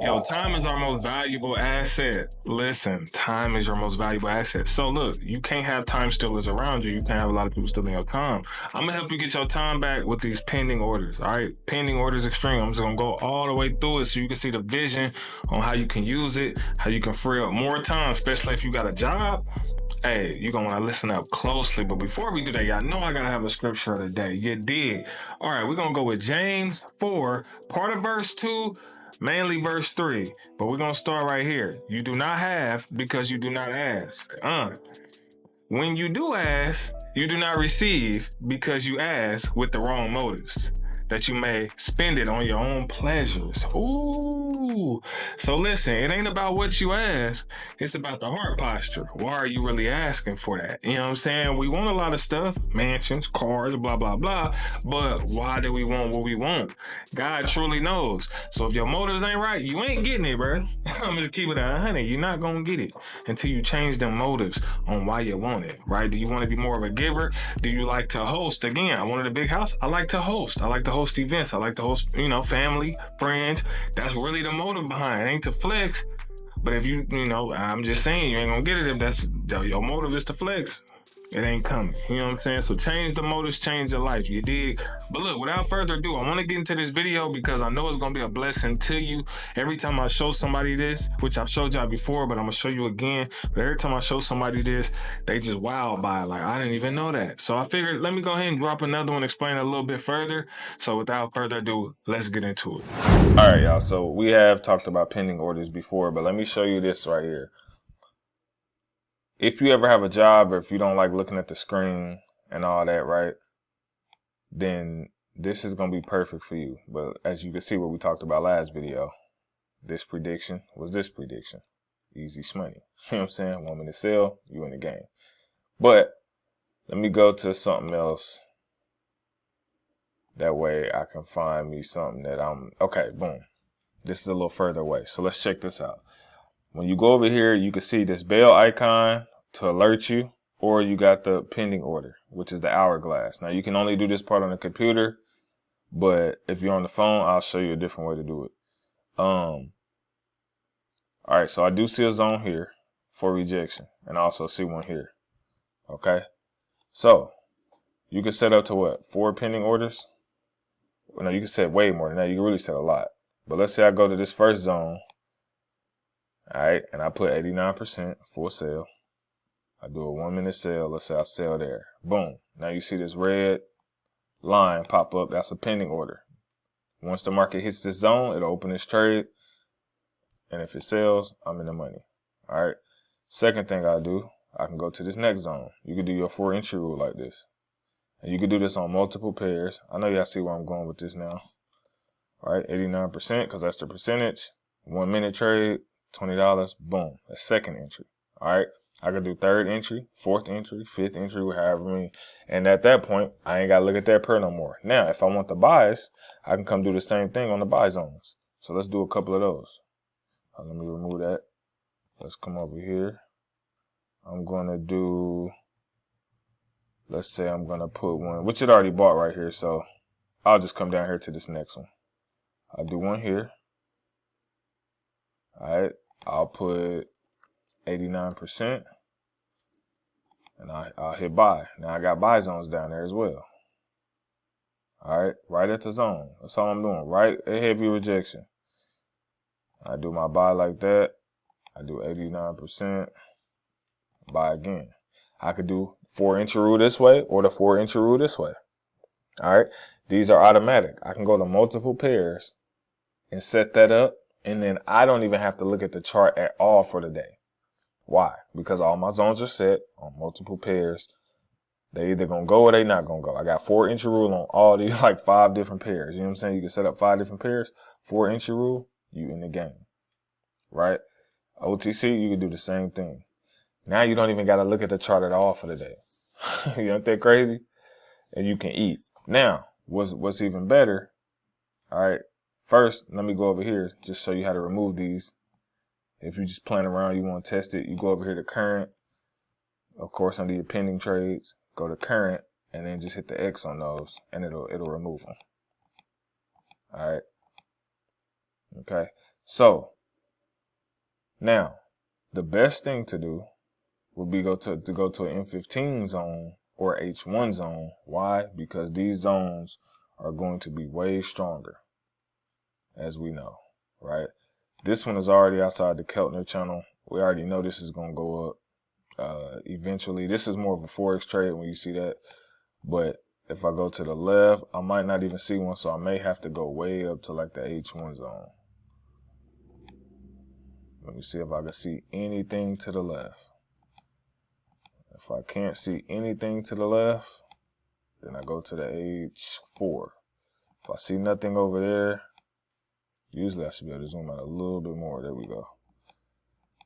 Yo, time is our most valuable asset. Listen, time is your most valuable asset. So look, you can't have time stealers around you. You can't have a lot of people stealing your time. I'm gonna help you get your time back with these pending orders. All right, pending orders extreme. I'm just gonna go all the way through it so you can see the vision on how you can use it, how you can free up more time, especially if you got a job. Hey, you're gonna wanna listen up closely. But before we do that, y'all know I gotta have a scripture of the day. You dig? All right, we're gonna go with James 4, part of verse 2, mainly verse 3. But we're gonna start right here. You do not have because you do not ask. When you do ask, you do not receive because you ask with the wrong motives, that you may spend it on your own pleasures. Ooh. So listen, it ain't about what you ask. It's about the heart posture. Why are you really asking for that? You know what I'm saying? We want a lot of stuff, mansions, cars, blah, blah, blah. But why do we want what we want? God truly knows. So if your motives ain't right, you ain't getting it, bro. I'm just keep it 100. You're not going to get it until you change them motives on why you want it, right? Do you want to be more of a giver? Do you like to host? Again, I wanted a big house. I like to host. I like to host events. I like to host, family, friends. That's really the motive behind it. Ain't to flex. But if I'm just saying, you ain't gonna get it if that's your motive is to flex. It ain't coming. You know what I'm saying? So change the motives, change your life. You dig? But look, without further ado, I want to get into this video because I know it's going to be a blessing to you. Every time I show somebody this, which I've showed y'all before, but I'm going to show you again. But every time I show somebody this, they just wow by it. Like, I didn't even know that. So I figured, let me go ahead and drop another one, explain it a little bit further. So without further ado, let's get into it. All right, y'all. So we have talked about pending orders before, but let me show you this right here. If you ever have a job or if you don't like looking at the screen and all that, right, then this is going to be perfect for you. But as you can see what we talked about last video, this prediction was this prediction. Easy money. You know what I'm saying? 1 minute sell, you in the game. But let me go to something else. That way I can find me something that okay, boom. This is a little further away. So let's check this out. When you go over here, you can see this bell icon to alert you, or you got the pending order, which is the hourglass. Now, you can only do this part on the computer, but if you're on the phone, I'll show you a different way to do it. All right, so I do see a zone here for rejection, and I also see one here. Okay, so you can set up to what? 4 pending orders? Well, no, you can set way more than that. You can really set a lot. But let's say I go to this first zone. All right, and I put 89% full sale. I do a 1 minute sale. Let's say I sell there. Boom. Now you see this red line pop up. That's a pending order. Once the market hits this zone, it'll open this trade. And if it sells, I'm in the money. All right. Second thing I do, I can go to this next zone. You can do your 4 entry rule like this. And you can do this on multiple pairs. I know y'all see where I'm going with this now. All right, 89% because that's the percentage. 1 minute trade. $20, boom, that's second entry. All right, I can do third entry, fourth entry, fifth entry, however many. And at that point, I ain't got to look at that pair no more. Now, if I want the buys, I can come do the same thing on the buy zones. So let's do a couple of those. Let me remove that. Let's come over here. I'm going to do, let's say I'm going to put one, which it already bought right here. So I'll just come down here to this next one. I'll do one here. All right. I'll put 89% and I'll hit buy. Now I got buy zones down there as well. All right, right at the zone. That's all I'm doing. Right at heavy rejection. I do my buy like that. I do 89%. Buy again. I could do 4 entry rule this way or the 4 entry rule this way. All right, these are automatic. I can go to multiple pairs and set that up. And then I don't even have to look at the chart at all for the day. Why? Because all my zones are set on multiple pairs. They either going to go or they not going to go. I got 4 entry rule on all these, like 5 different pairs. You know what I'm saying? You can set up 5 different pairs. 4 entry rule, you in the game. Right? OTC, you can do the same thing. Now you don't even got to look at the chart at all for the day. You know that crazy? And you can eat. Now, what's even better, all right, first, let me go over here, just show you how to remove these. If you're just playing around, you want to test it, you go over here to current. Of course, under your pending trades, go to current, and then just hit the X on those, and it'll remove them. All right. Okay. So Now, the best thing to do would be to go to an M15 zone or H1 zone. Why? Because these zones are going to be way stronger, as we know, right? This one is already outside the Keltner channel. We already know this is going to go up eventually. This is more of a Forex trade when you see that. But if I go to the left, I might not even see one, so I may have to go way up to like the H1 zone. Let me see if I can see anything to the left. If I can't see anything to the left, then I go to the H4. If I see nothing over there, usually I should be able to zoom out a little bit more. There we go.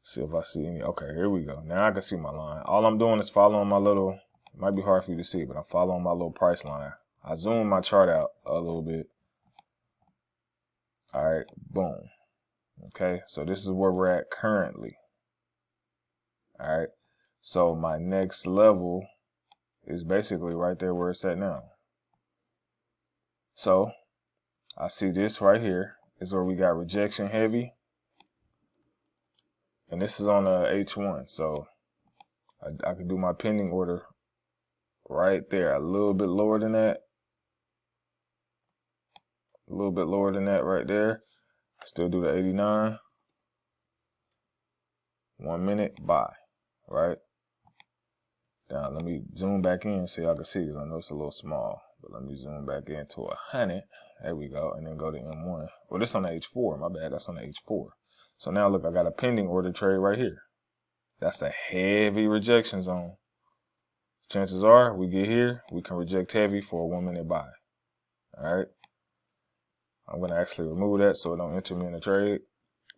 See if I see any. Okay, here we go. Now I can see my line. All I'm doing is following my little, it might be hard for you to see, but I'm following my little price line. I zoom my chart out a little bit. All right, boom. Okay, so this is where we're at currently. All right, so my next level is basically right there where it's at now. So I see this right here is where we got rejection heavy. And this is on a H1. So I can do my pending order right there. A little bit lower than that. A little bit lower than that right there. Still do the 89. 1 minute, buy. Right? Now let me zoom back in so y'all can see, because I know it's a little small. But let me zoom back in to 100. There we go. And then go to M1. Well, this on the H4. My bad. That's on the H4. So now look, I got a pending order trade right here. That's a heavy rejection zone. Chances are we get here, we can reject heavy for a 1 minute buy. All right. I'm going to actually remove that so it don't enter me in the trade.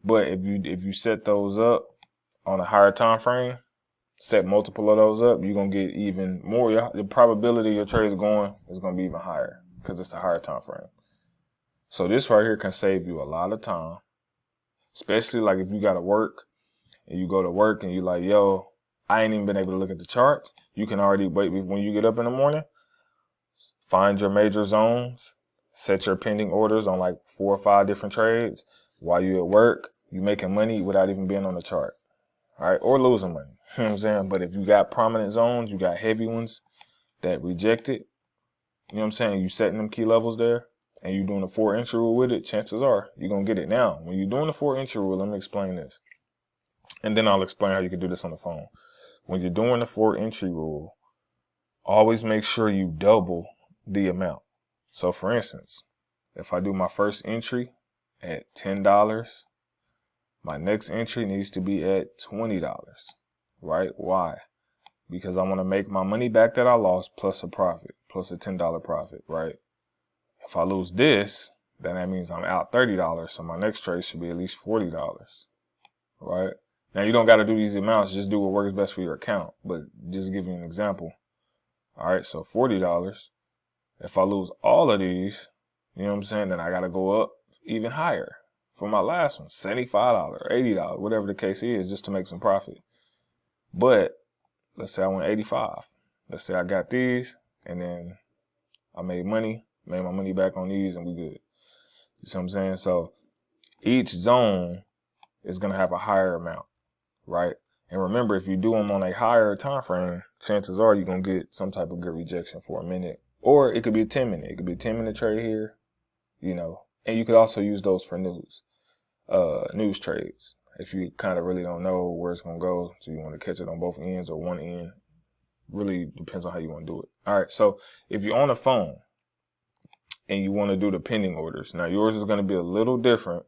But if you set those up on a higher time frame, set multiple of those up, you're going to get even more. The probability your trade is going is going to be even higher because it's a higher time frame. So this right here can save you a lot of time, especially like if you got to work and you go to work and you're like, yo, I ain't even been able to look at the charts. You can already wait when you get up in the morning, find your major zones, set your pending orders on like 4 or 5 different trades. While you're at work, you're making money without even being on the chart. All right, or losing money. You know what I'm saying? But if you got prominent zones, you got heavy ones that reject it. You know what I'm saying? You setting them key levels there and you doing a 4 entry rule with it, chances are you're going to get it. Now, when you're doing the 4 entry rule, let me explain this. And then I'll explain how you can do this on the phone. When you're doing the 4 entry rule, always make sure you double the amount. So for instance, if I do my first entry at $10, my next entry needs to be at $20, right? Why? Because I want to make my money back that I lost plus a profit, plus a $10 profit, right? If I lose this, then that means I'm out $30. So my next trade should be at least $40, right? Now you don't got to do these amounts. Just do what works best for your account. But just to give you an example. All right, so $40. If I lose all of these, you know what I'm saying, then I got to go up even higher for my last one, $75, $80, whatever the case is, just to make some profit. But let's say I went 85. Let's say I got these and then I made money, made my money back on these, and we good. You see what I'm saying? So each zone is going to have a higher amount, right? And remember, if you do them on a higher time frame, chances are you're going to get some type of good rejection for a minute. Or it could be a 10-minute. It could be a 10-minute trade here, you know. And you could also use those for news trades. If you kind of really don't know where it's going to go, so you want to catch it on both ends or one end. Really depends on how you want to do it. All right, so if you're on a phone and you want to do the pending orders, now yours is going to be a little different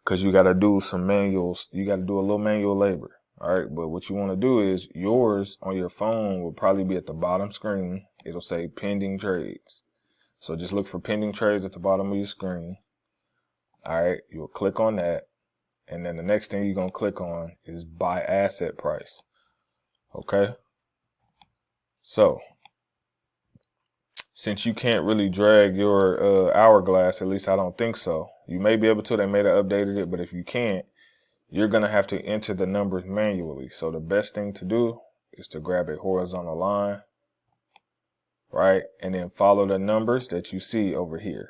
because you got to do some manuals. You got to do a little manual labor. All right, but what you want to do is yours on your phone will probably be at the bottom screen. It'll say pending trades. So just look for pending trades at the bottom of your screen. All right, you'll click on that. And then the next thing you're going to click on is buy asset price. Okay. So since you can't really drag your hourglass, at least I don't think so. You may be able to. They may have updated it, but if you can't, you're going to have to enter the numbers manually. So the best thing to do is to grab a horizontal line, right? And then follow the numbers that you see over here.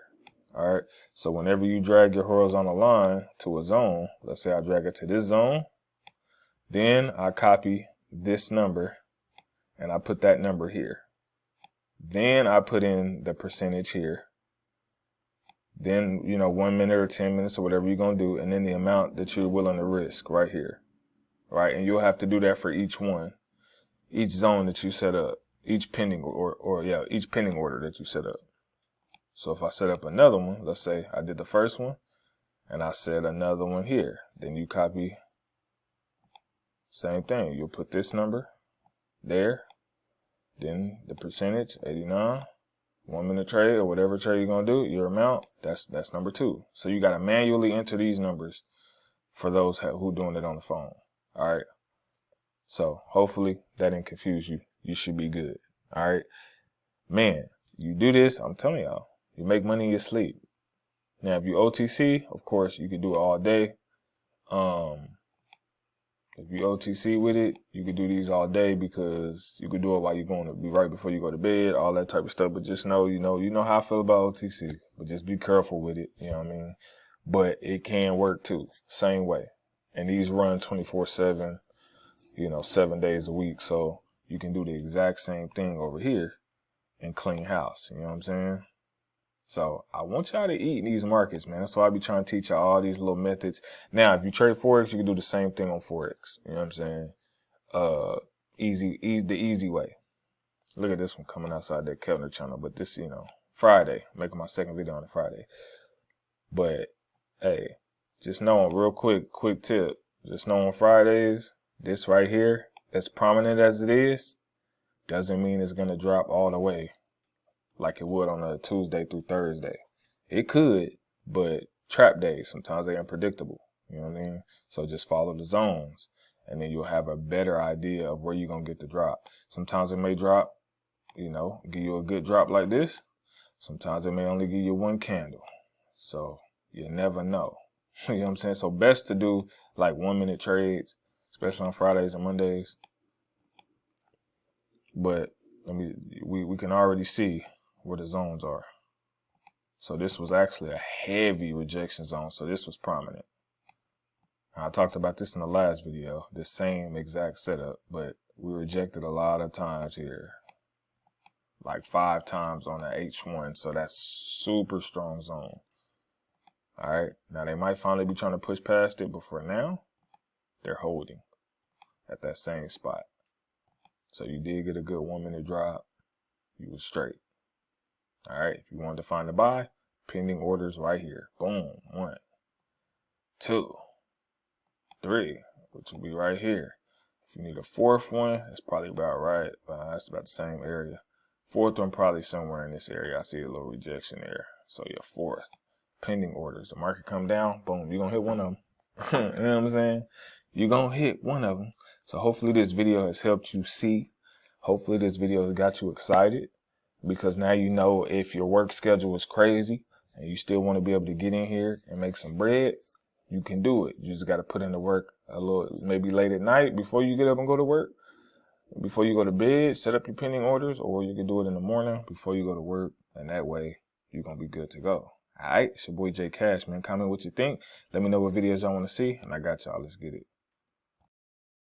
All right. So whenever you drag your horizontal line to a zone, let's say I drag it to this zone, Then I copy this number and I put that number here. Then I put in the percentage here. Then, 1 minute or 10 minutes or whatever you're going to do. And then the amount that you're willing to risk right here. Right. And you'll have to do that for each one, each zone that you set up, each pending each pending order that you set up. So if I set up another one, let's say I did the first one and I set another one here, then you copy same thing. You'll put this number there, then the percentage, 89, 1 minute trade or whatever trade you're going to do, your amount, that's number 2. So you got to manually enter these numbers for those who doing it on the phone. All right. So hopefully that didn't confuse you. You should be good. All right. Man, you do this, I'm telling y'all, you make money in your sleep. Now, if you OTC, of course, you can do it all day. If you OTC with it, you can do these all day because you can do it while you're going to be right before you go to bed, all that type of stuff. But just know, you know how I feel about OTC, but just be careful with it. You know what I mean? But it can work too, same way. And these run 24/7, 7 days a week. So you can do the exact same thing over here and clean house. You know what I'm saying? So I want y'all to eat in these markets, man. That's why I be trying to teach y'all all these little methods. Now, if you trade Forex, you can do the same thing on Forex. You know what I'm saying? The easy way. Look at this one coming outside that Keltner channel. But this, Friday, making my second video on a Friday. But hey, just know, real quick tip. Just know on Fridays, this right here, as prominent as it is, doesn't mean it's going to drop all the way like it would on a Tuesday through Thursday. It could, but trap days, sometimes they're unpredictable. You know what I mean? So just follow the zones and then you'll have a better idea of where you're going to get the drop. Sometimes it may drop, give you a good drop like this. Sometimes it may only give you one candle. So you never know. You know what I'm saying? So best to do like 1 minute trades, especially on Fridays and Mondays. But we can already see where the zones are. So this was actually a heavy rejection zone. So this was prominent. I talked about this in the last video, the same exact setup, but we rejected a lot of times here, like 5 times on the H1. So that's super strong zone. All right. Now they might finally be trying to push past it, but for now, they're holding at that same spot. So you did get a good 1 minute drop. You was straight. All right. If you wanted to find the buy, pending orders right here. Boom. 1, 2, 3, which will be right here. If you need a 4th one, that's probably about right. That's about the same area. 4th one probably somewhere in this area. I see a little rejection there. So your 4th. Pending orders. The market come down, boom, you're going to hit one of them. You know what I'm saying? You're going to hit one of them. So hopefully this video has helped you see. Hopefully this video has got you excited because now you know if your work schedule is crazy and you still want to be able to get in here and make some bread, you can do it. You just got to put in the work a little, maybe late at night before you get up and go to work. Before you go to bed, set up your pending orders, or you can do it in the morning before you go to work. And that way you're going to be good to go. All right, it's your boy J Cash, man. Comment what you think. Let me know what videos y'all want to see, and I got y'all. Let's get it.